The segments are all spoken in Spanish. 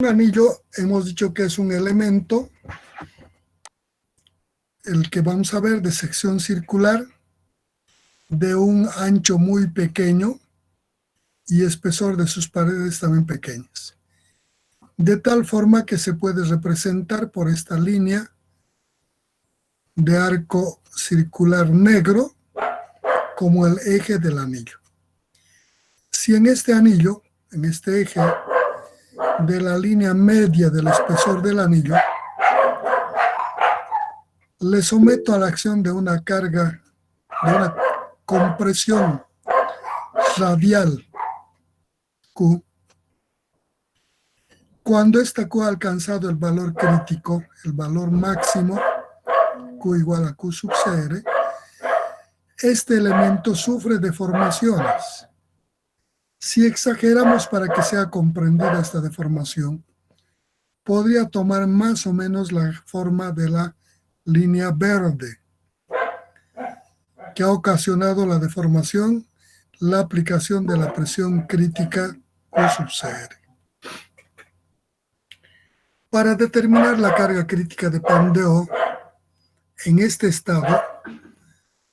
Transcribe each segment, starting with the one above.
Un anillo hemos dicho que es un elemento, el que vamos a ver de sección circular, de un ancho muy pequeño y espesor de sus paredes también pequeñas. De tal forma que se puede representar por esta línea de arco circular negro como el eje del anillo. Si en este anillo, en este eje de la línea media del espesor del anillo, le someto a la acción de una carga, de una compresión radial Q, cuando esta Q ha alcanzado el valor crítico, el valor máximo, Q igual a Q sub CR, este elemento sufre deformaciones. Si exageramos para que sea comprendida esta deformación, podría tomar más o menos la forma de la línea verde, que ha ocasionado la deformación, la aplicación de la presión crítica Q sub CR. Para determinar la carga crítica de pan de O, en este estado,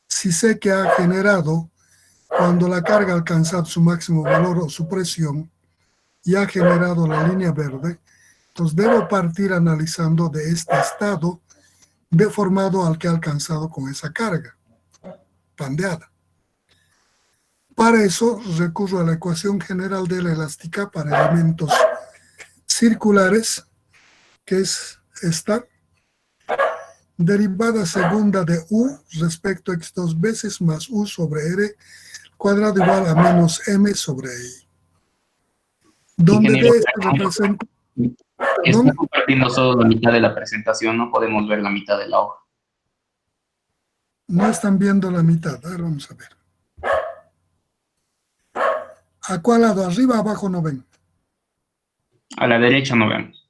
si sé que ha generado, cuando la carga ha alcanzado su máximo valor o su presión, y ha generado la línea verde, entonces debo partir analizando de este estado deformado al que ha alcanzado con esa carga pandeada. Para eso recurro a la ecuación general de la elástica para elementos circulares, que es esta, derivada segunda de U respecto a X dos veces más U sobre R cuadrado igual a menos M sobre I. Donde Ingeniero, D esto representa... está compartiendo solo la mitad de la presentación, no podemos ver la mitad de la hoja. No están viendo la mitad. A ver, vamos a ver. ¿A cuál lado? ¿Arriba o abajo no ven? A la derecha no vemos.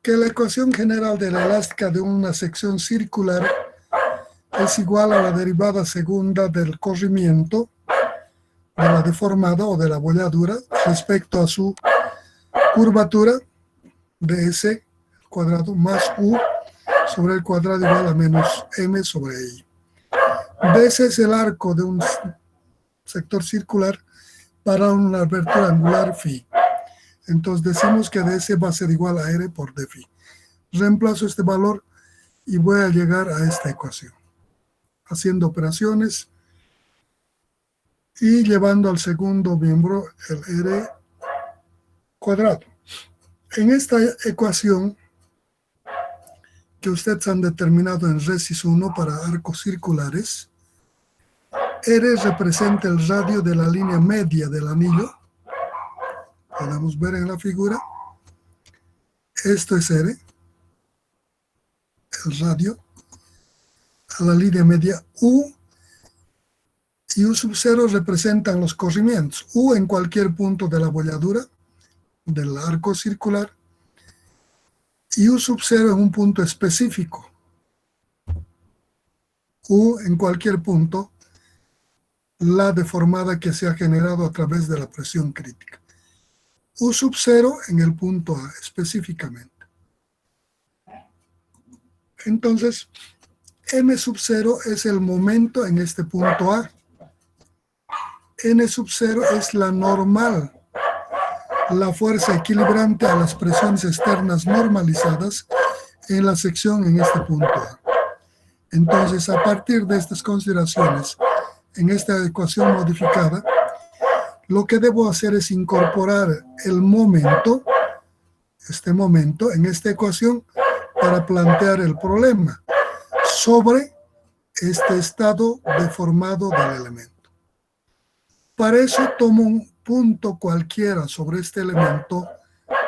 Que la ecuación general de la elástica de una sección circular es igual a la derivada segunda del corrimiento de la deformada o de la bolladura respecto a su curvatura de S cuadrado más U sobre el cuadrado igual a menos M sobre I. DS es el arco de un sector circular para una abertura angular phi. Entonces decimos que DS va a ser igual a R por d phi. Reemplazo este valor y voy a llegar a esta ecuación, haciendo operaciones y llevando al segundo miembro el R cuadrado. En esta ecuación que ustedes han determinado en Resis 1 para arcos circulares, R representa el radio de la línea media del anillo. Podemos ver en la figura. Esto es R, el radio, a la línea media U, y U sub 0 representan los corrimientos. U en cualquier punto de la bolladura del arco circular, y U sub 0 en un punto específico. U en cualquier punto, la deformada que se ha generado a través de la presión crítica. U sub 0 en el punto A específicamente. Entonces, M sub 0 es el momento en este punto A. N sub 0 es la normal, la fuerza equilibrante a las presiones externas normalizadas en la sección en este punto A. Entonces, a partir de estas consideraciones, en esta ecuación modificada, lo que debo hacer es incorporar el momento, este momento, en esta ecuación para plantear el problema sobre este estado deformado del elemento. Para eso tomo un punto cualquiera sobre este elemento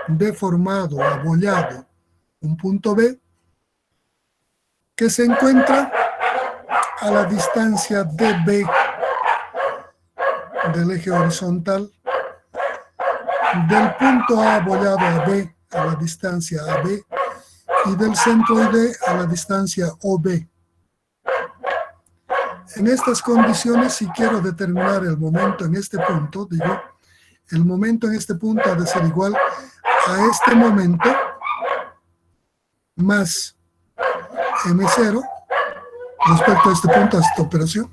deformado, abollado, un punto B, que se encuentra a la distancia dB del eje horizontal, del punto A abollado a B a la distancia AB y del centroide a la distancia OB. En estas condiciones, si quiero determinar el momento en este punto, digo, El momento en este punto ha de ser igual a este momento más M0 respecto a este punto, a esta operación.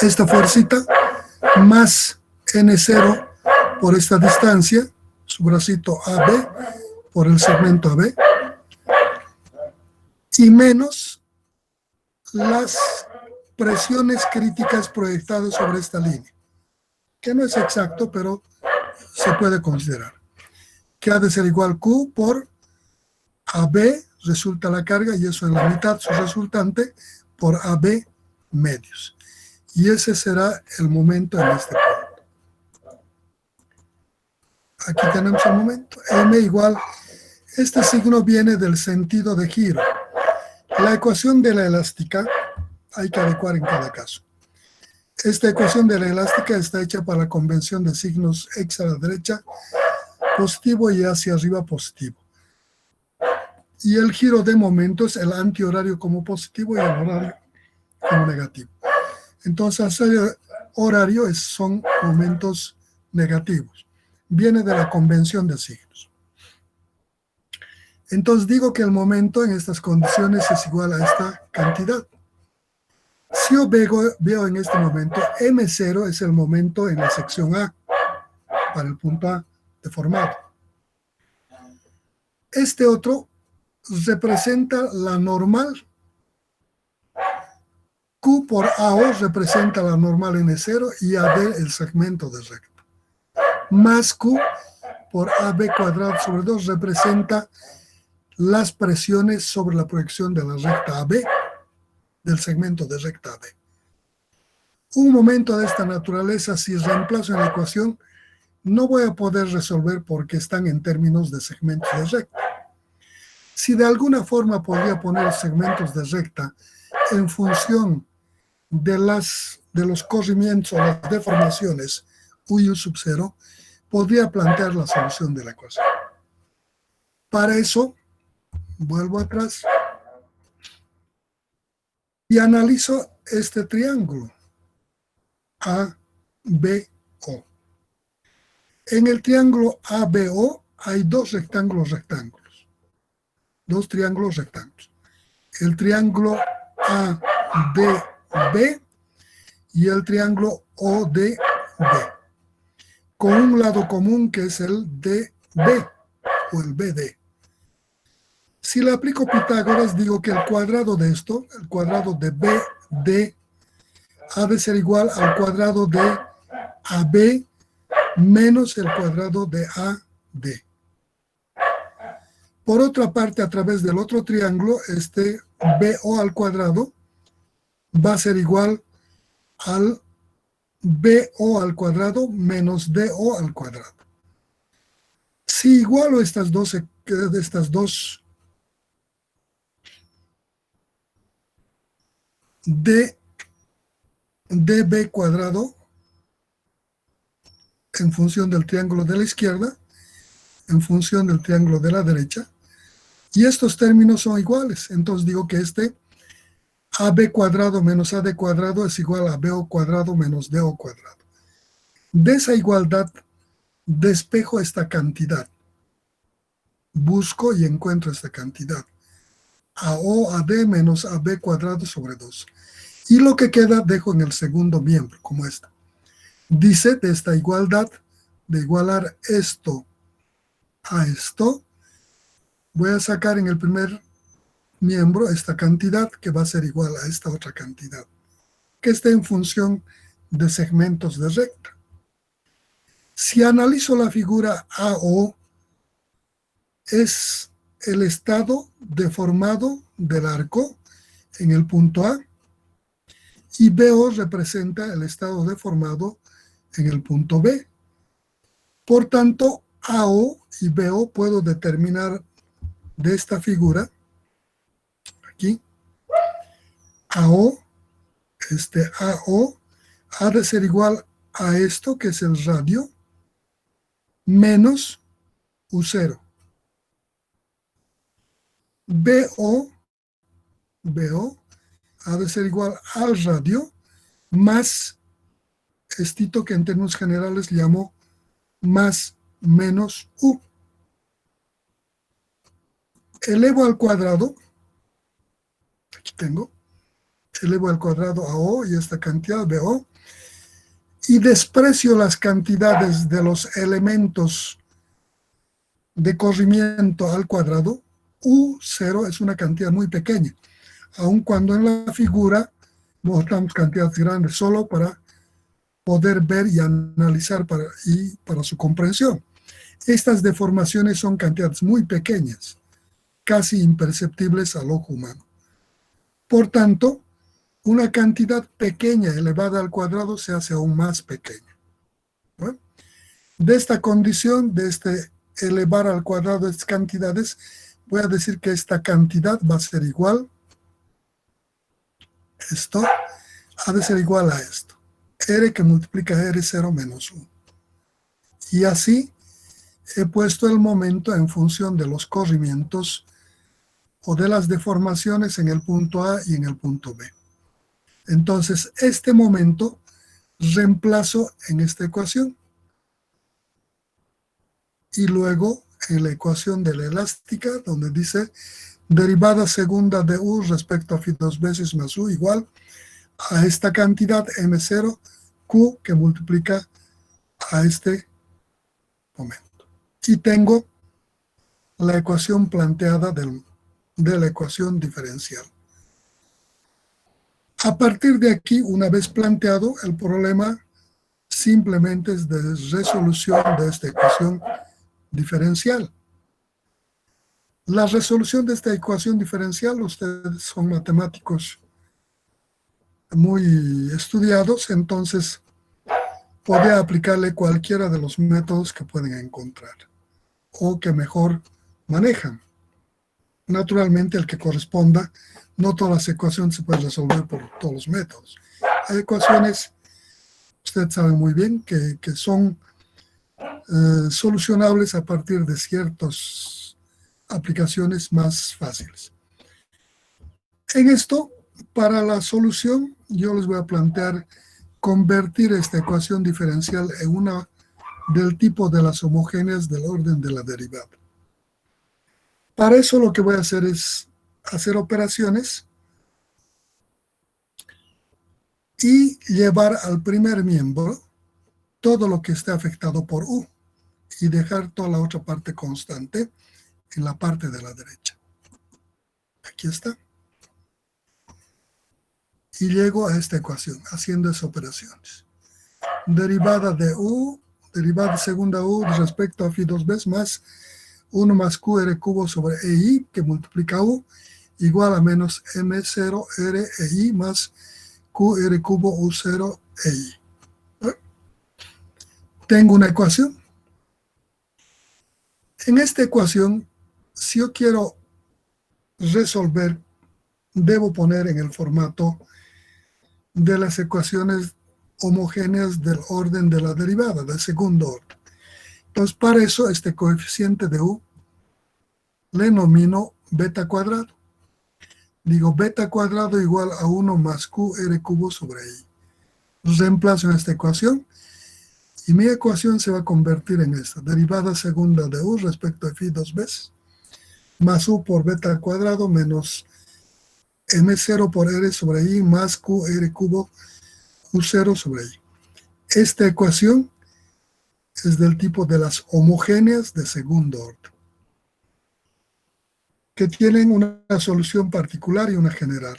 Esta fuercita más N0 por esta distancia, su bracito AB por el segmento AB, y menos las presiones críticas proyectadas sobre esta línea, que no es exacto, pero se puede considerar, que ha de ser igual Q por AB, resulta la carga, y eso en la mitad su resultante, por AB medios. Y ese será el momento en este punto. Aquí tenemos el momento. M igual, este signo viene del sentido de giro. La ecuación de la elástica hay que adecuar en cada caso. Esta ecuación de la elástica está hecha para la convención de signos x a la derecha positivo y hacia arriba positivo. Y el giro de momento es el antihorario como positivo y el horario como negativo. Entonces, el horario son momentos negativos. Viene de la convención de signos. Entonces digo que el momento en estas condiciones es igual a esta cantidad. Si yo veo en este momento, M0 es el momento en la sección A, para el punto A deformado. Este otro representa la normal. Q por AO representa la normal N0 y AD el segmento de recta. Más Q por AB cuadrado sobre 2 representa las presiones sobre la proyección de la recta AB, del segmento de recta AB. Un momento de esta naturaleza, si reemplazo en la ecuación, no voy a poder resolver porque están en términos de segmentos de recta. Si de alguna forma podría poner segmentos de recta en función de los corrimientos o las deformaciones U sub 0, podría plantear la solución de la ecuación. Para eso, vuelvo atrás y analizo este triángulo ABO. En el triángulo ABO hay dos triángulos rectángulos. El triángulo ADB y el triángulo ODB, con un lado común que es el DB o el BD. Si le aplico Pitágoras, digo que el cuadrado de esto, el cuadrado de BD, ha de ser igual al cuadrado de AB menos el cuadrado de AD. Por otra parte, a través del otro triángulo, este BO al cuadrado va a ser igual al BO al cuadrado menos DO al cuadrado. Si igualo estas dos dB cuadrado en función del triángulo de la izquierda, en función del triángulo de la derecha, y estos términos son iguales. Entonces digo que este AB cuadrado menos AD cuadrado es igual a BO cuadrado menos DO cuadrado. De esa igualdad despejo esta cantidad. Busco y encuentro esta cantidad. AO, AD menos AB cuadrado sobre 2. Y lo que queda dejo en el segundo miembro, como esta. Dice de esta igualdad, de igualar esto a esto, voy a sacar en el primer miembro esta cantidad que va a ser igual a esta otra cantidad, que está en función de segmentos de recta. Si analizo la figura AO, es el estado deformado del arco en el punto A, y BO representa el estado deformado en el punto B. Por tanto, AO y BO puedo determinar de esta figura, aquí, AO, AO ha de ser igual a esto, que es el radio, menos U0. BO ha de ser igual al radio más Estito que en términos generales llamo más menos u. Elevo al cuadrado, aquí tengo, elevo al cuadrado a O y esta cantidad de O, y desprecio las cantidades de los elementos de corrimiento al cuadrado. U0 es una cantidad muy pequeña, aun cuando en la figura mostramos cantidades grandes solo para poder ver y analizar para su comprensión. Estas deformaciones son cantidades muy pequeñas, casi imperceptibles al ojo humano. Por tanto, una cantidad pequeña elevada al cuadrado se hace aún más pequeña. ¿No? De esta condición, de este elevar al cuadrado estas cantidades, voy a decir que esta cantidad va a ser igual, esto ha de ser igual a esto, R que multiplica R0 menos 1. Y así he puesto el momento en función de los corrimientos o de las deformaciones en el punto A y en el punto B. Entonces, este momento reemplazo en esta ecuación. Y luego en la ecuación de la elástica, donde dice derivada segunda de U respecto a phi 2 veces más U igual a esta cantidad M0 Q que multiplica a este momento. Y tengo la ecuación planteada de la ecuación diferencial. A partir de aquí, una vez planteado, el problema simplemente es de resolución de esta ecuación diferencial. La resolución de esta ecuación diferencial, ustedes son matemáticos muy estudiados, entonces podría aplicarle cualquiera de los métodos que pueden encontrar o que mejor manejan. Naturalmente, el que corresponda, no todas las ecuaciones se pueden resolver por todos los métodos. Hay ecuaciones, ustedes saben muy bien, que son solucionables a partir de ciertas aplicaciones más fáciles. En esto, para la solución, yo les voy a plantear convertir esta ecuación diferencial en una del tipo de las homogéneas del orden de la derivada. Para eso lo que voy a hacer es hacer operaciones y llevar al primer miembro todo lo que esté afectado por U y dejar toda la otra parte constante en la parte de la derecha. Aquí está. Y llego a esta ecuación haciendo esas operaciones. Derivada de U, derivada de segunda U respecto a phi 2 veces más 1 más QR cubo sobre EI que multiplica U igual a menos M0 R EI más QR cubo U0 EI. Tengo una ecuación. En esta ecuación, si yo quiero resolver, debo poner en el formato de las ecuaciones homogéneas del orden de la derivada, del segundo orden. Entonces, para eso, este coeficiente de U le denomino beta cuadrado. Digo, beta cuadrado igual a 1 más QR cubo sobre I. Reemplazo en esta ecuación y mi ecuación se va a convertir en esta. Derivada segunda de U respecto a phi 2 veces más U por beta cuadrado menos M0 por R sobre I más QR cubo U0 sobre I. Esta ecuación es del tipo de las homogéneas de segundo orden, que tienen una solución particular y una general.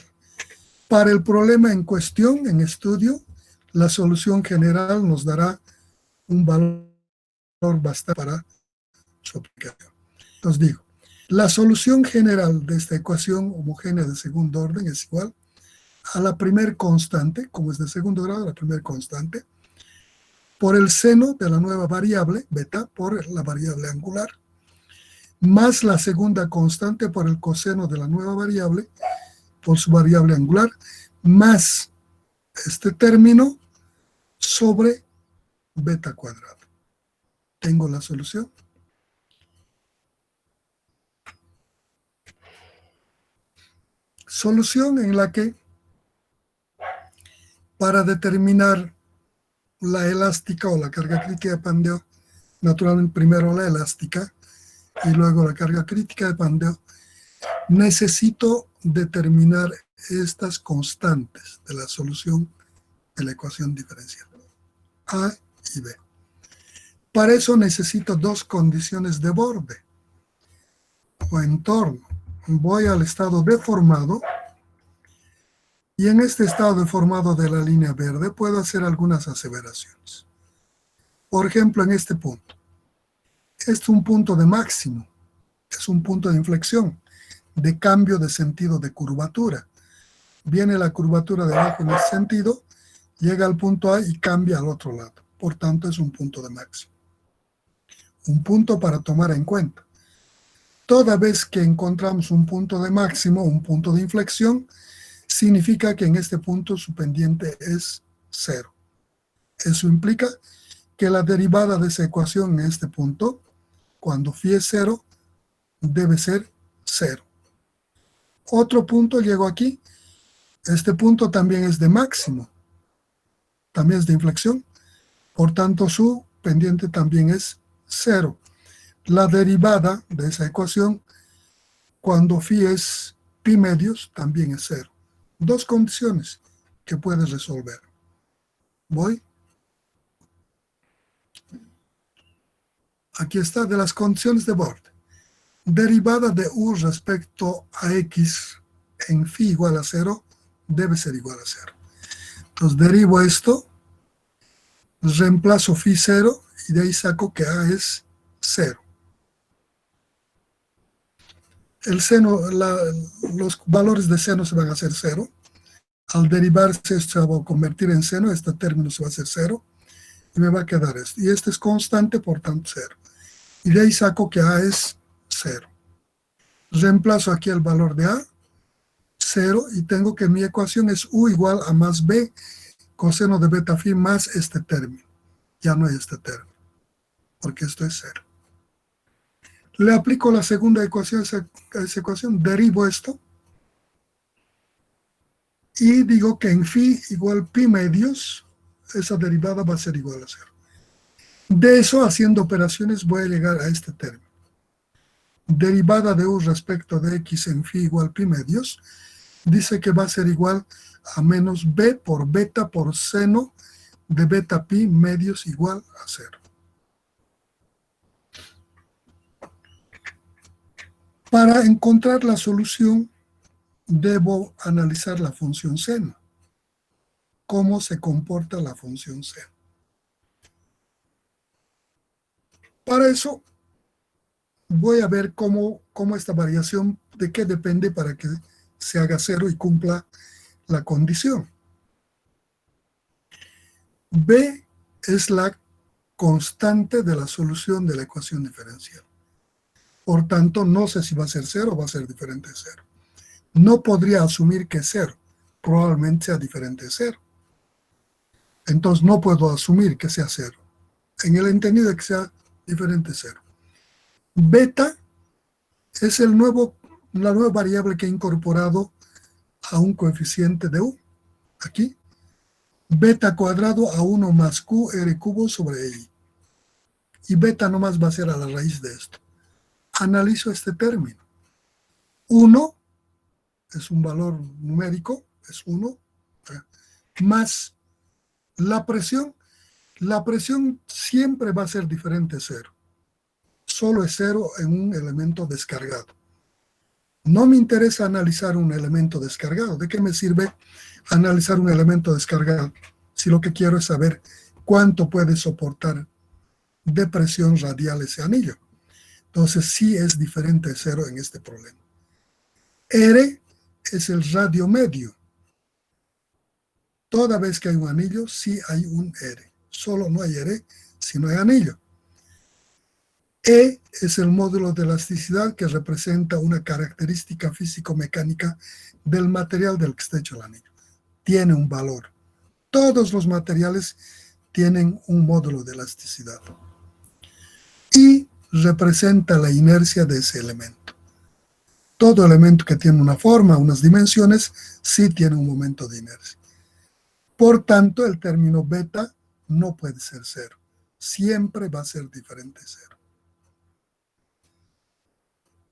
Para el problema en cuestión, en estudio, la solución general nos dará un valor bastante para su aplicación. Entonces digo, la solución general de esta ecuación homogénea de segundo orden es igual a la primer constante, como es de segundo grado, la primer constante, por el seno de la nueva variable, beta, por la variable angular, más la segunda constante por el coseno de la nueva variable, por su variable angular, más este término sobre beta cuadrado. Tengo la solución. Solución en la que, para determinar la elástica o la carga crítica de Pandeo, naturalmente primero la elástica y luego la carga crítica de Pandeo, necesito determinar estas constantes de la solución de la ecuación diferencial, A y B. Para eso necesito dos condiciones de borde o entorno. Voy al estado deformado y en este estado deformado de la línea verde puedo hacer algunas aseveraciones. Por ejemplo, en este punto. Este es un punto de máximo, es un punto de inflexión, de cambio de sentido de curvatura. Viene la curvatura de abajo en ese sentido, llega al punto A y cambia al otro lado. Por tanto, es un punto de máximo. Un punto para tomar en cuenta. Toda vez que encontramos un punto de máximo, un punto de inflexión, significa que en este punto su pendiente es 0. Eso implica que la derivada de esa ecuación en este punto, cuando phi es 0, debe ser 0. Otro punto llegó aquí. Este punto también es de máximo. También es de inflexión. Por tanto, su pendiente también es 0. La derivada de esa ecuación, cuando phi es pi medios, también es 0. Dos condiciones que puedes resolver. Voy. Aquí está, de las condiciones de borde. Derivada de u respecto a x en phi igual a 0 debe ser igual a 0. Entonces derivo esto, reemplazo phi 0 y de ahí saco que a es 0. El seno, los valores de seno se van a hacer 0. Al derivarse esto se va a convertir en seno, este término se va a hacer 0 y me va a quedar esto. Y este es constante, por tanto 0. Y de ahí saco que a es 0. Reemplazo aquí el valor de a, 0, y tengo que mi ecuación es u igual a más b coseno de beta phi más este término. Ya no hay este término, porque esto es 0. Le aplico la segunda ecuación a esa ecuación, derivo esto, y digo que en phi igual pi medios, esa derivada va a ser igual a 0. De eso, haciendo operaciones, voy a llegar a este término. Derivada de u respecto de x en phi igual pi medios, dice que va a ser igual a menos b por beta por seno de beta pi medios igual a 0. Para encontrar la solución, debo analizar la función seno. ¿Cómo se comporta la función seno? Para eso, voy a ver cómo esta variación, de qué depende para que se haga 0 y cumpla la condición. B es la constante de la solución de la ecuación diferencial. Por tanto, no sé si va a ser 0 o va a ser diferente de 0. No podría asumir que es 0. Probablemente sea diferente de 0. Entonces, no puedo asumir que sea 0. En el entendido de que sea diferente de 0. Beta es la nueva variable que he incorporado a un coeficiente de u. Aquí. Beta cuadrado a 1 más q r cubo sobre i. Y beta nomás va a ser a la raíz de esto. Analizo este término. 1 es un valor numérico, es 1, más la presión. La presión siempre va a ser diferente de 0. Solo es 0 en un elemento descargado. No me interesa analizar un elemento descargado. ¿De qué me sirve analizar un elemento descargado si lo que quiero es saber cuánto puede soportar de presión radial ese anillo? Entonces sí es diferente de 0 en este problema. R es el radio medio. Toda vez que hay un anillo, sí hay un R. Solo no hay R si no hay anillo. E es el módulo de elasticidad que representa una característica físico-mecánica del material del que está hecho el anillo. Tiene un valor. Todos los materiales tienen un módulo de elasticidad. Y representa la inercia de ese elemento. Todo elemento que tiene una forma, unas dimensiones, sí tiene un momento de inercia. Por tanto, el término beta no puede ser cero. Siempre va a ser diferente de cero.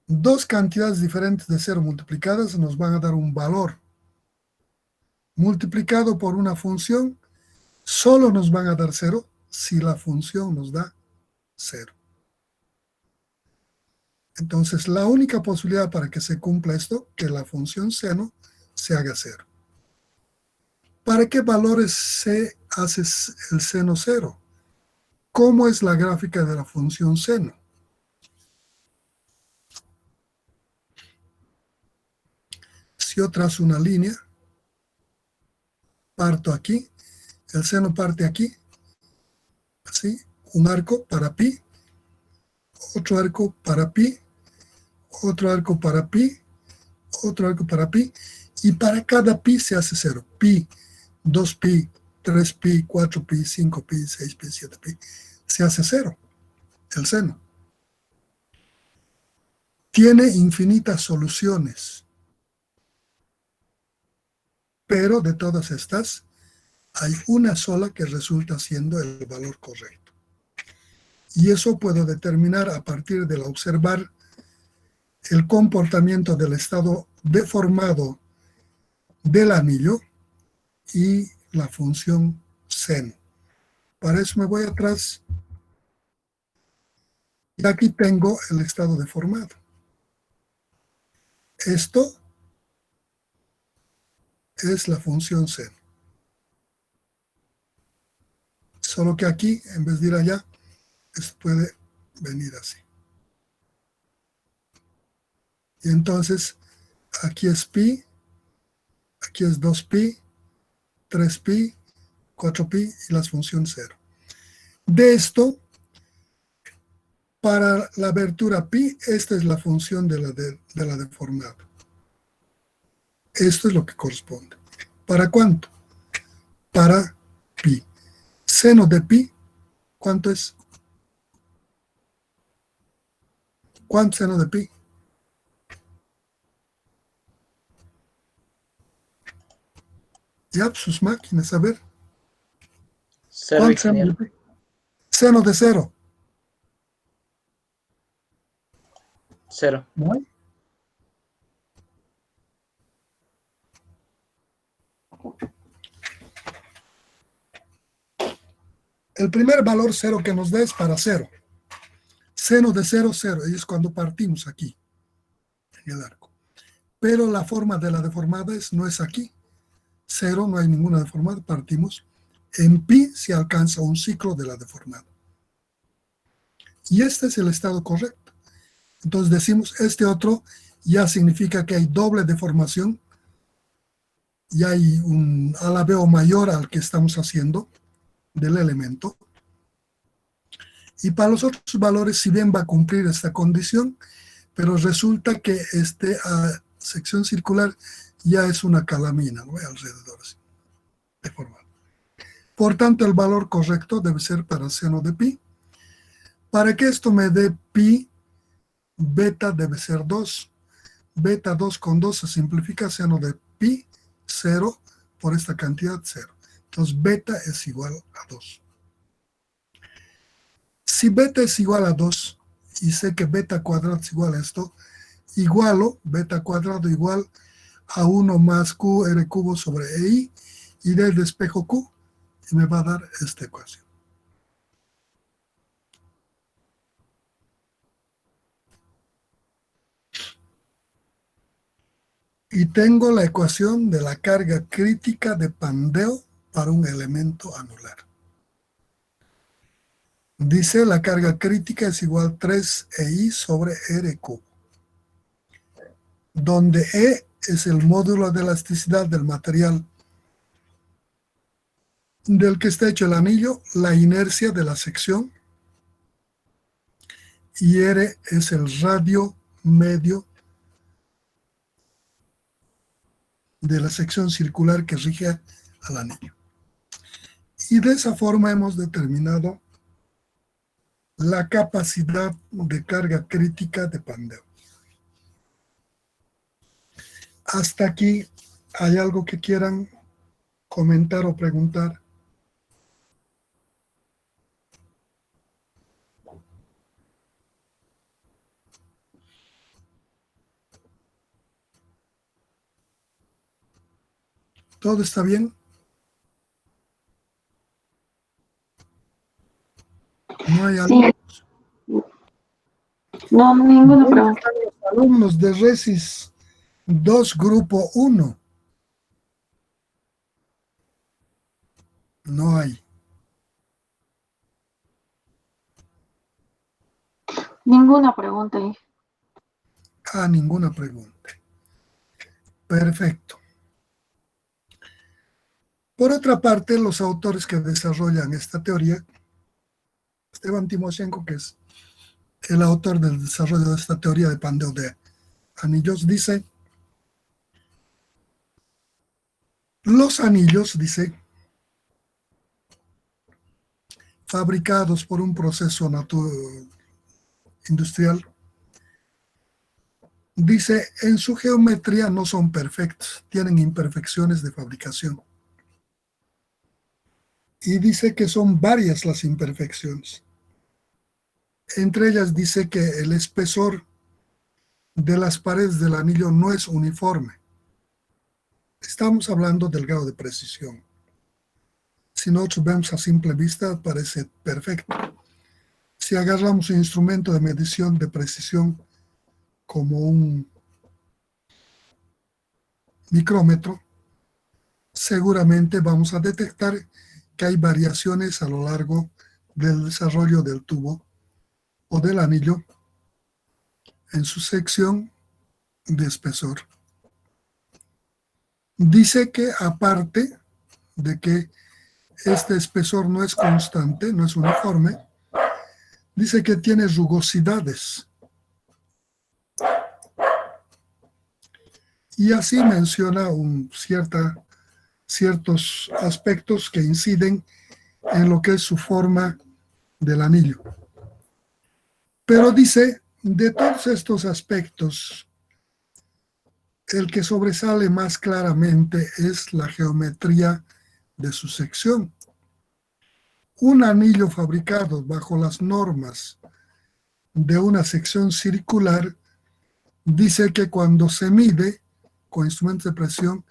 Dos cantidades diferentes de cero multiplicadas nos van a dar un valor. Multiplicado por una función, solo nos van a dar cero si la función nos da cero. Entonces, la única posibilidad para que se cumpla esto, que la función seno se haga cero. ¿Para qué valores se hace el seno cero? ¿Cómo es la gráfica de la función seno? Si yo trazo una línea, parto aquí, el seno parte aquí, así, un arco para pi, otro arco para pi, otro arco para pi, otro arco para pi, y para cada pi se hace cero. Pi, 2pi, 3pi, 4pi, 5pi, 6pi, 7pi, se hace cero, el seno. Tiene infinitas soluciones, pero de todas estas, hay una sola que resulta siendo el valor correcto. Y eso puedo determinar a partir de observar el comportamiento del estado deformado del anillo y la función seno. Para eso me voy atrás. Y aquí tengo el estado deformado. Esto es la función seno. Solo que aquí, en vez de ir allá, esto puede venir así. Y entonces, aquí es pi, aquí es 2pi, 3pi, 4pi y la función 0. De esto, para la abertura pi, esta es la función de la deformada. Esto es lo que corresponde. ¿Para cuánto? Para pi. Seno de pi, ¿cuánto es? ¿Cuánto seno de pi? Ya, sus máquinas, a ver. Cero, ¿Cuánto seno de ingeniero. pi? Seno de 0. Cero. ¿No hay? El primer valor 0 que nos da es para 0. Seno de 0, 0. Y es cuando partimos aquí, en el arco. Pero la forma de la deformada no es aquí. 0, no hay ninguna deformada, partimos. En pi se alcanza un ciclo de la deformada. Y este es el estado correcto. Entonces decimos, este otro ya significa que hay doble deformación. Y hay un alabeo mayor al que estamos haciendo del elemento. Y para los otros valores, si bien va a cumplir esta condición, pero resulta que esta sección circular ya es una calamina, ¿no? Alrededor, así, deformada. Por tanto, el valor correcto debe ser para seno de pi. Para que esto me dé pi, beta debe ser 2. Beta 2 con 2 se simplifica, seno de pi, 0, por esta cantidad, 0. Entonces, beta es igual a 2. Si beta es igual a 2, y sé que beta cuadrado es igual a esto, igualo beta cuadrado igual a 1 más q r cubo sobre EI, y del despejo q, y me va a dar esta ecuación. Y tengo la ecuación de la carga crítica de Pandeo para un elemento anular. Dice la carga crítica es igual a 3 EI sobre R cubo, donde E es el módulo de elasticidad del material del que está hecho el anillo, la inercia de la sección, y R es el radio medio de la sección circular que rige al anillo. Y de esa forma hemos determinado la capacidad de carga crítica de Pandeo. Hasta aquí, ¿hay algo que quieran comentar o preguntar? ¿Todo está bien? No hay algo. Sí. No, ninguna ¿Dónde pregunta. están los alumnos de Resis 2, grupo 1? No hay. Ninguna pregunta. Ninguna pregunta. Perfecto. Por otra parte, los autores que desarrollan esta teoría, Esteban Timoshenko, que es el autor del desarrollo de esta teoría de pandeo de anillos, dice, los anillos, dice, fabricados por un proceso industrial, dice, en su geometría no son perfectos, tienen imperfecciones de fabricación. Y dice que son varias las imperfecciones. Entre ellas dice que el espesor de las paredes del anillo no es uniforme. Estamos hablando del grado de precisión. Si nosotros vemos a simple vista, parece perfecto. Si agarramos un instrumento de medición de precisión como un micrómetro, seguramente vamos a detectar que hay variaciones a lo largo del desarrollo del tubo o del anillo en su sección de espesor. Dice que aparte de que este espesor no es constante, no es uniforme, dice que tiene rugosidades. Y así menciona ciertos aspectos que inciden en lo que es su forma del anillo. Pero dice, de todos estos aspectos, el que sobresale más claramente es la geometría de su sección. Un anillo fabricado bajo las normas de una sección circular dice que cuando se mide con instrumentos de presión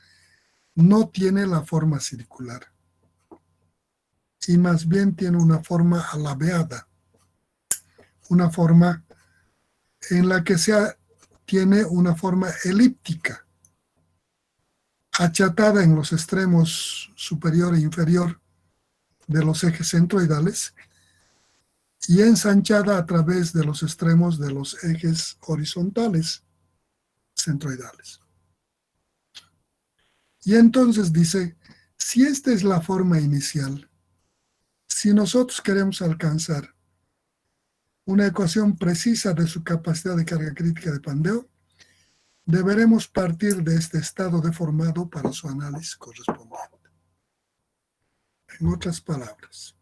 no tiene la forma circular y más bien tiene una forma alabeada, una forma en la que tiene una forma elíptica, achatada en los extremos superior e inferior de los ejes centroidales y ensanchada a través de los extremos de los ejes horizontales centroidales. Y entonces dice, si esta es la forma inicial, si nosotros queremos alcanzar una ecuación precisa de su capacidad de carga crítica de pandeo, deberemos partir de este estado deformado para su análisis correspondiente. En otras palabras,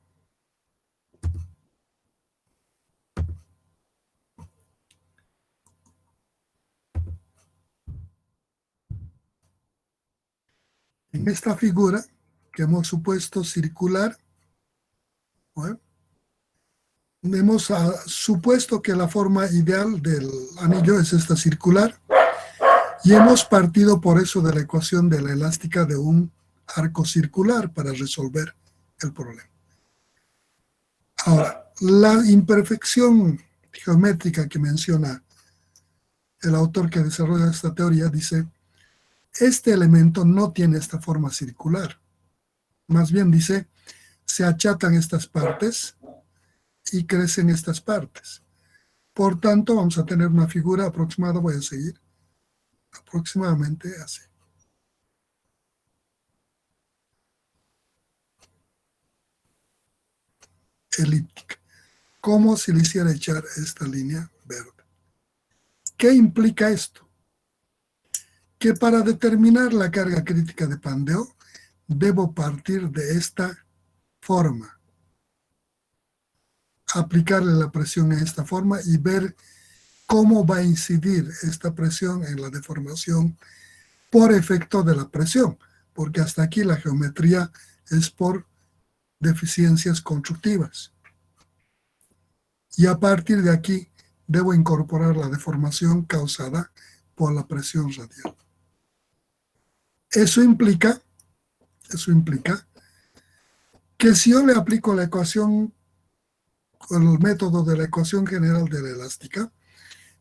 en esta figura que hemos supuesto circular, ¿no? Hemos supuesto que la forma ideal del anillo es esta circular y hemos partido por eso de la ecuación de la elástica de un arco circular para resolver el problema. Ahora, la imperfección geométrica que menciona el autor que desarrolla esta teoría dice, este elemento no tiene esta forma circular. Más bien dice, se achatan estas partes y crecen estas partes. Por tanto, vamos a tener una figura aproximada, voy a seguir, aproximadamente así. Elíptica. Como si le hiciera echar esta línea verde. ¿Qué implica esto? Que para determinar la carga crítica de pandeo, debo partir de esta forma. Aplicarle la presión en esta forma y ver cómo va a incidir esta presión en la deformación por efecto de la presión, porque hasta aquí la geometría es por deficiencias constructivas. Y a partir de aquí debo incorporar la deformación causada por la presión radial. Eso implica Eso implica que si yo le aplico la ecuación, el método de la ecuación general de la elástica,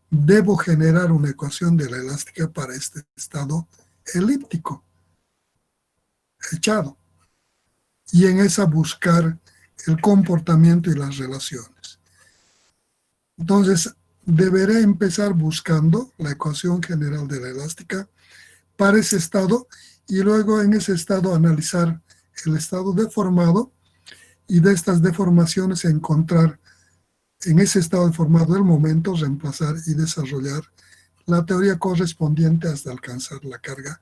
debo generar una ecuación de la elástica para este estado elíptico, echado, y en esa buscar el comportamiento y las relaciones. Entonces, deberé empezar buscando la ecuación general de la elástica para ese estado y luego en ese estado analizar el estado deformado y de estas deformaciones encontrar en ese estado deformado el momento, reemplazar y desarrollar la teoría correspondiente hasta alcanzar la carga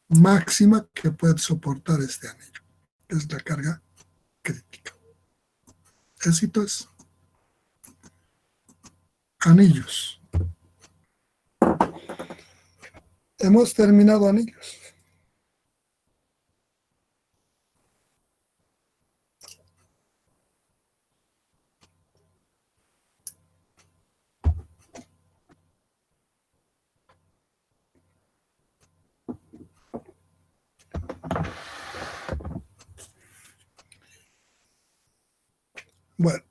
máxima que puede soportar este anillo. Es la carga crítica. Éxito es anillos. Hemos terminado anillos. Bueno,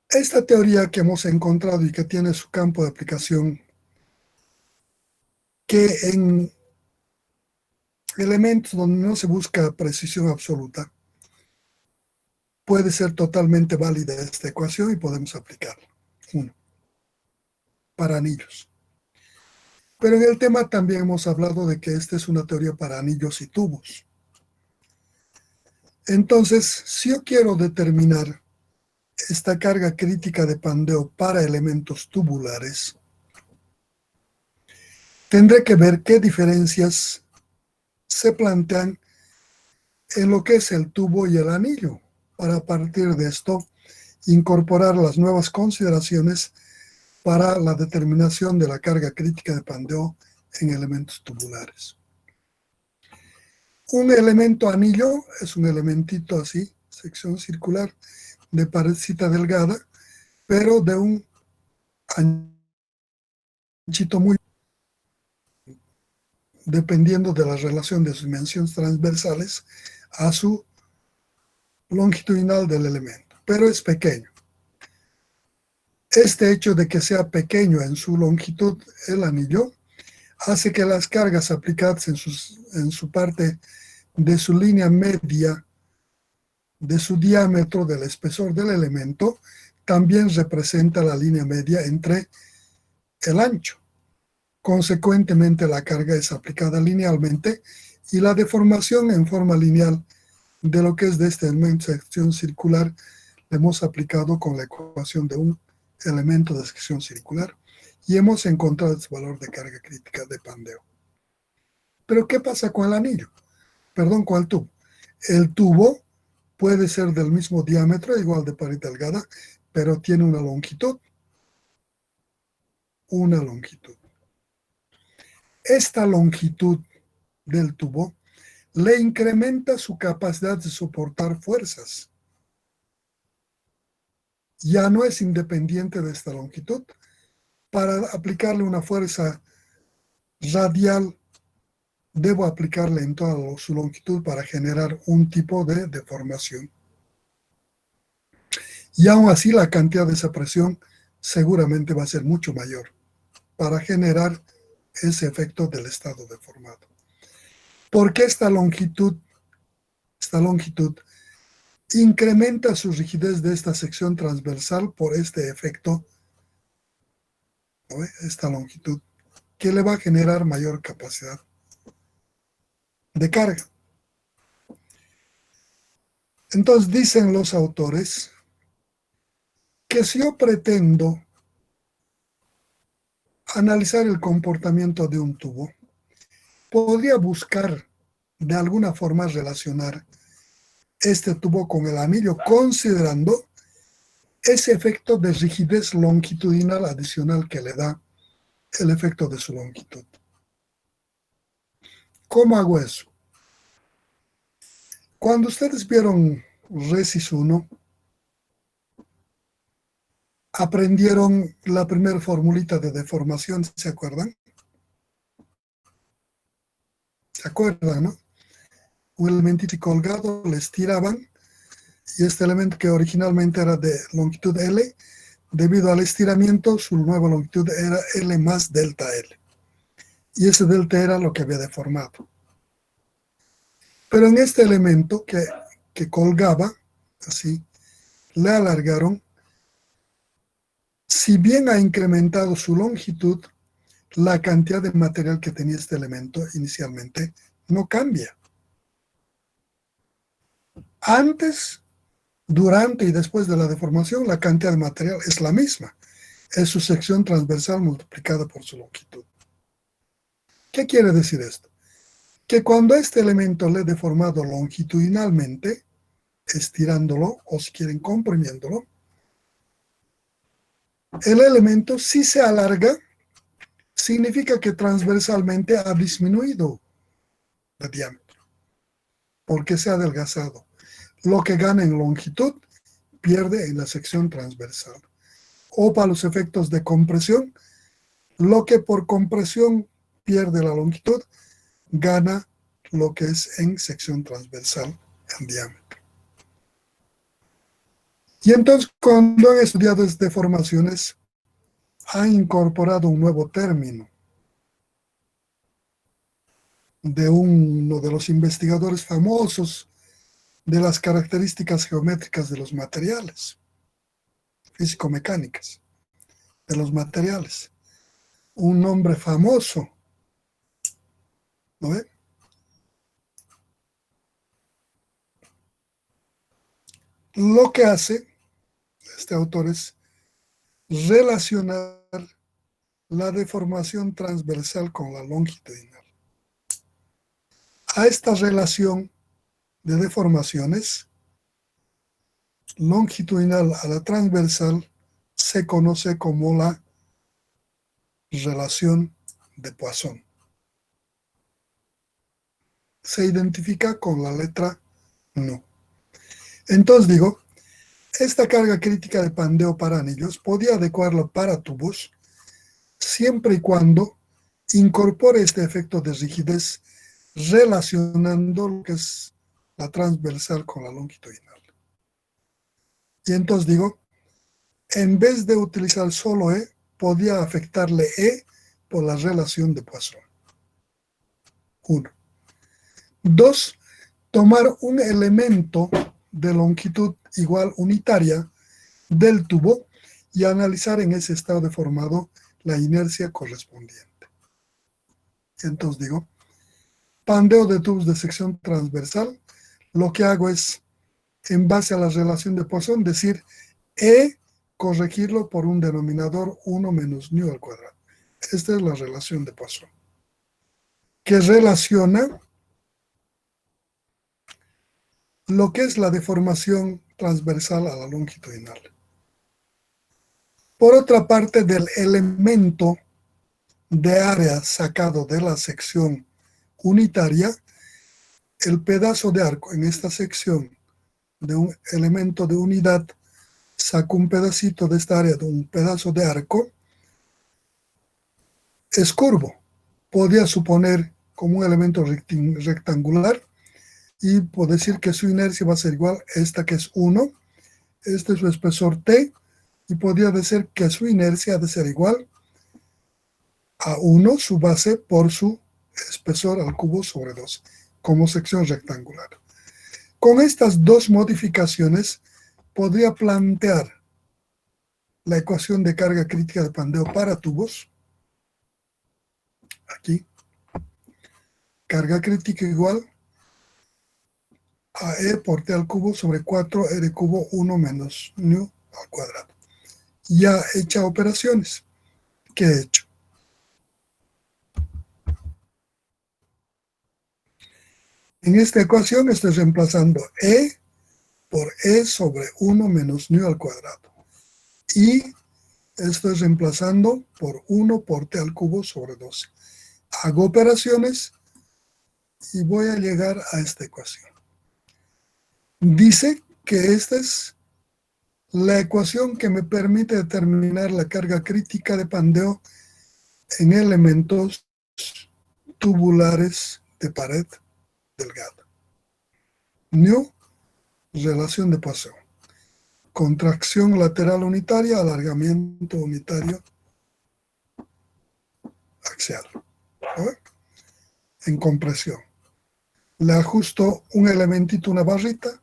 esta teoría que hemos encontrado y que tiene su campo de aplicación, que en elementos donde no se busca precisión absoluta, puede ser totalmente válida esta ecuación y podemos aplicarla. Uno, para anillos. Pero en el tema también hemos hablado de que esta es una teoría para anillos y tubos. Entonces, si yo quiero determinar esta carga crítica de Pandeo para elementos tubulares, tendré que ver qué diferencias se plantean en lo que es el tubo y el anillo, para a partir de esto incorporar las nuevas consideraciones para la determinación de la carga crítica de Pandeo en elementos tubulares. Un elemento anillo es un elementito así, sección circular, de paredcita delgada, pero de un anchito muy, dependiendo de la relación de sus dimensiones transversales a su longitudinal del elemento, pero es pequeño. Este hecho de que sea pequeño en su longitud el anillo hace que las cargas aplicadas en su parte de su línea media, de su diámetro, del espesor del elemento, también representa la línea media entre el ancho. Consecuentemente, la carga es aplicada linealmente y la deformación en forma lineal de lo que es de este elemento de sección circular le hemos aplicado con la ecuación de un elemento de sección circular y hemos encontrado ese valor de carga crítica de Pandeo. Pero ¿qué pasa con el anillo? Perdón, con el tubo. El tubo puede ser del mismo diámetro, igual de pared delgada, pero tiene una longitud. Una longitud. Esta longitud del tubo le incrementa su capacidad de soportar fuerzas. Ya no es independiente de esta longitud. Para aplicarle una fuerza radial, debo aplicarle en toda su longitud para generar un tipo de deformación. Y aún así la cantidad de esa presión seguramente va a ser mucho mayor para generar ese efecto del estado deformado. ¿Por qué esta longitud incrementa su rigidez de esta sección transversal por este efecto, ¿no? Esta longitud, que le va a generar mayor capacidad de carga? Entonces dicen los autores que si yo pretendo analizar el comportamiento de un tubo, podría buscar de alguna forma relacionar este tubo con el anillo, considerando ese efecto de rigidez longitudinal adicional que le da el efecto de su longitud. ¿Cómo hago eso? Cuando ustedes vieron Resis 1, aprendieron la primera formulita de deformación, ¿se acuerdan? ¿Se acuerdan, no? Un elementito colgado, le estiraban, y este elemento que originalmente era de longitud L, debido al estiramiento, su nueva longitud era L más delta L. Y ese delta era lo que había deformado. Pero en este elemento que colgaba, así, le alargaron. Si bien ha incrementado su longitud, la cantidad de material que tenía este elemento inicialmente no cambia. Antes, durante y después de la deformación, la cantidad de material es la misma. Es su sección transversal multiplicada por su longitud. ¿Qué quiere decir esto? Que cuando este elemento le he deformado longitudinalmente, estirándolo o si quieren comprimiéndolo, el elemento si se alarga, significa que transversalmente ha disminuido de diámetro, porque se ha adelgazado. Lo que gana en longitud pierde en la sección transversal. O para los efectos de compresión, lo que por compresión pierde la longitud, gana lo que es en sección transversal en diámetro. Y entonces, cuando han estudiado estas deformaciones, han incorporado un nuevo término de uno de los investigadores famosos de las características geométricas de los materiales, físico-mecánicas, de los materiales. Un nombre famoso, ¿no ve? Lo que hace este autor es relacionar la deformación transversal con la longitudinal. A esta relación de deformaciones, longitudinal a la transversal, se conoce como la relación de Poisson. Se identifica con la letra Nu. Entonces digo, esta carga crítica de pandeo para anillos podía adecuarla para tubos siempre y cuando incorpore este efecto de rigidez relacionando lo que es la transversal con la longitudinal. Y entonces digo, en vez de utilizar solo E, podía afectarle E por la relación de Poisson. 1. 2. Tomar un elemento de longitud igual unitaria del tubo y analizar en ese estado deformado la inercia correspondiente. Entonces digo, pandeo de tubos de sección transversal, lo que hago es, en base a la relación de Poisson, decir E, corregirlo por un denominador 1 menos nu al cuadrado. Esta es la relación de Poisson, que relaciona lo que es la deformación transversal a la longitudinal. Por otra parte, del elemento de área sacado de la sección unitaria, el pedazo de arco en esta sección de un elemento de unidad, saco un pedacito de esta área de un pedazo de arco, es curvo. Podría suponer como un elemento rectangular y puedo decir que su inercia va a ser igual a esta que es 1, este es su espesor T, y podría decir que su inercia ha de ser igual a 1, su base, por su espesor al cubo sobre 2, como sección rectangular. Con estas dos modificaciones, podría plantear la ecuación de carga crítica de pandeo para tubos. Aquí, carga crítica igual a E por T al cubo sobre 4R cubo 1 menos nu al cuadrado. Ya hecha operaciones. ¿Qué he hecho? En esta ecuación estoy reemplazando E por E sobre 1 menos nu al cuadrado. Y estoy reemplazando por 1 por T al cubo sobre 12. Hago operaciones y voy a llegar a esta ecuación. Dice que esta es la ecuación que me permite determinar la carga crítica de pandeo en elementos tubulares de pared delgada. Nu, relación de Poisson. Contracción lateral unitaria, alargamiento unitario axial. ¿No? En compresión. Le ajusto un elementito, una barrita,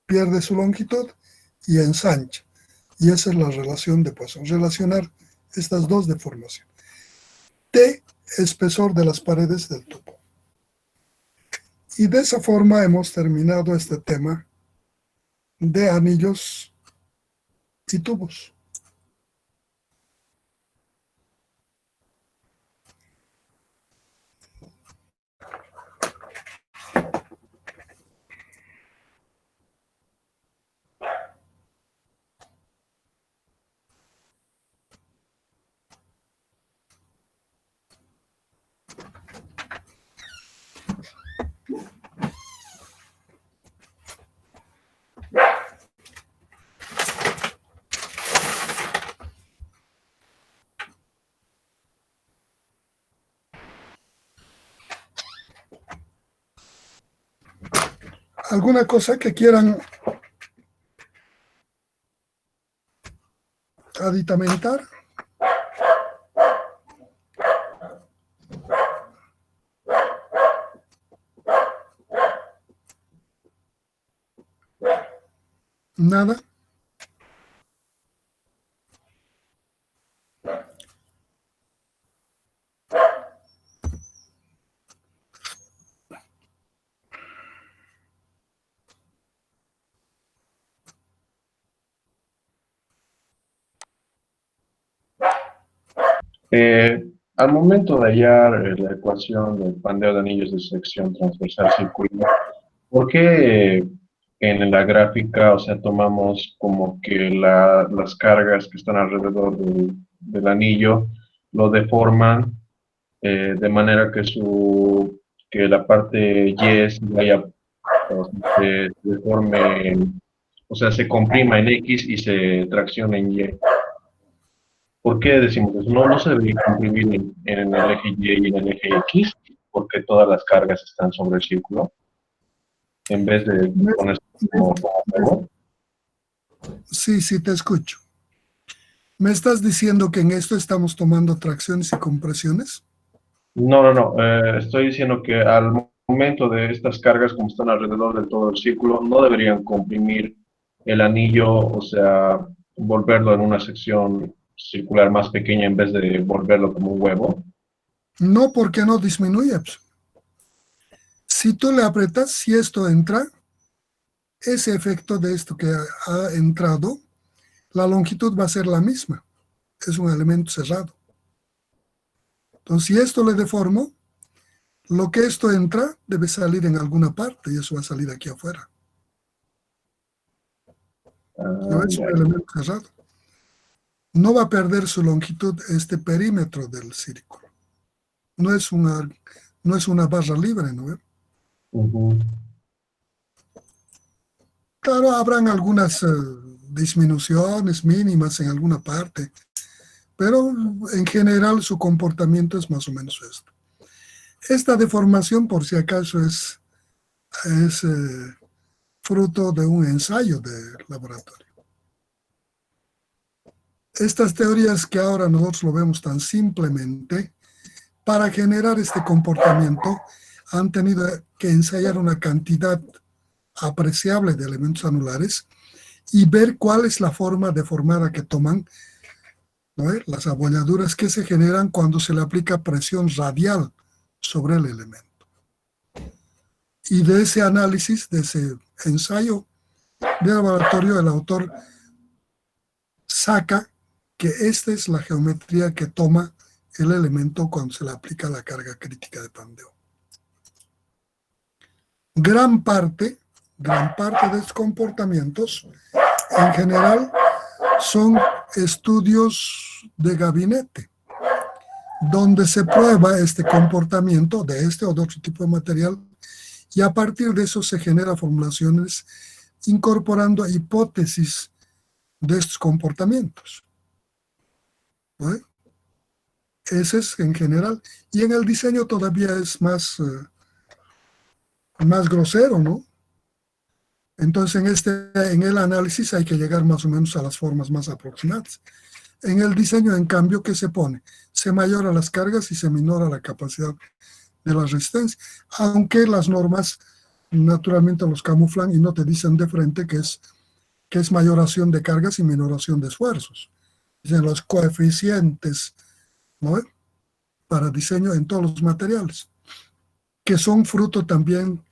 pierde su longitud y ensancha. Y esa es la relación de Poisson. Relacionar estas dos deformaciones. T, espesor de las paredes del tubo. Y de esa forma hemos terminado este tema de anillos y tubos. ¿Alguna cosa que quieran aditamentar? Nada. Al momento de hallar la ecuación del pandeo de anillos de sección transversal circular, ¿por qué en la gráfica, o sea, tomamos como que las cargas que están alrededor del anillo lo deforman de manera que la parte Y se vaya, o sea, se deforme, o sea, se comprima en X y se tracciona en Y? ¿Por qué decimos eso? No se debe comprimir en el eje Y y en el eje X, porque todas las cargas están sobre el círculo, en vez de ponerse como juego. Sí, sí, te escucho. ¿Me estás diciendo que en esto estamos tomando tracciones y compresiones? No. Estoy diciendo que al momento de estas cargas, como están alrededor de todo el círculo, no deberían comprimir el anillo, o sea, volverlo en una sección circular más pequeña en vez de volverlo como un huevo. No, porque no disminuye. Si tú le apretas, si esto entra, ese efecto de esto que ha entrado, la longitud va a ser la misma. Es un elemento cerrado. Entonces, si esto le deformo, lo que esto entra debe salir en alguna parte y eso va a salir aquí afuera. No es un elemento cerrado. No va a perder su longitud este perímetro del círculo. No es una barra libre, ¿no? Claro, habrán algunas disminuciones mínimas en alguna parte, pero en general su comportamiento es más o menos esto. Esta deformación, por si acaso, es fruto de un ensayo de laboratorio. Estas teorías que ahora nosotros lo vemos tan simplemente, para generar este comportamiento han tenido que ensayar una cantidad apreciable de elementos anulares y ver cuál es la forma deformada que toman, ¿no? Las abolladuras que se generan cuando se le aplica presión radial sobre el elemento. Y de ese análisis, de ese ensayo de laboratorio, el autor saca que esta es la geometría que toma el elemento cuando se le aplica la carga crítica de pandeo. Gran parte de estos comportamientos, en general, son estudios de gabinete, donde se prueba este comportamiento de este o de otro tipo de material, y a partir de eso se generan formulaciones incorporando hipótesis de estos comportamientos. ¿No? Ese es en general. Y en el diseño todavía es más más grosero, ¿no? Entonces, en el análisis hay que llegar más o menos a las formas más aproximadas. En el diseño, en cambio, ¿qué se pone? Se mayora las cargas y se minora la capacidad de la resistencia, aunque las normas naturalmente los camuflan y no te dicen de frente que es mayoración de cargas y minoración de esfuerzos. Dicen los coeficientes, ¿no? Para diseño en todos los materiales, que son fruto también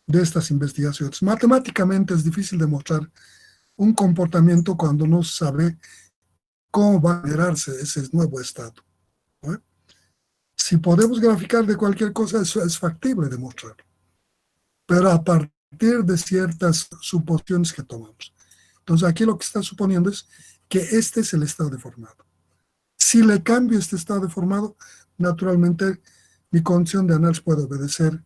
de estas investigaciones. Matemáticamente es difícil demostrar un comportamiento cuando no se sabe cómo va a generarse ese nuevo estado, ¿no? Si podemos graficar de cualquier cosa, eso es factible demostrar, pero a partir de ciertas suposiciones que tomamos. Entonces aquí lo que está suponiendo es que este es el estado deformado. Si le cambio este estado deformado, naturalmente mi condición de análisis puede obedecer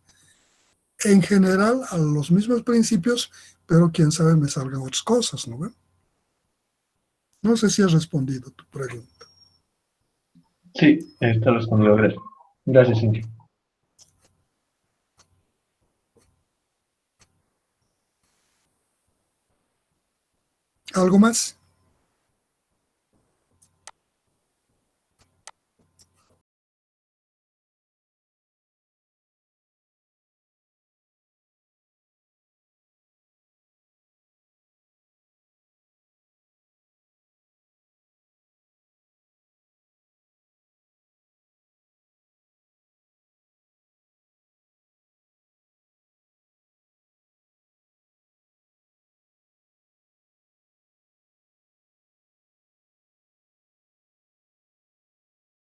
en general a los mismos principios, pero quién sabe me salgan otras cosas, ¿no? No sé si has respondido tu pregunta. Sí, está respondido. Gracias. Gracias, Cintia. ¿Algo más?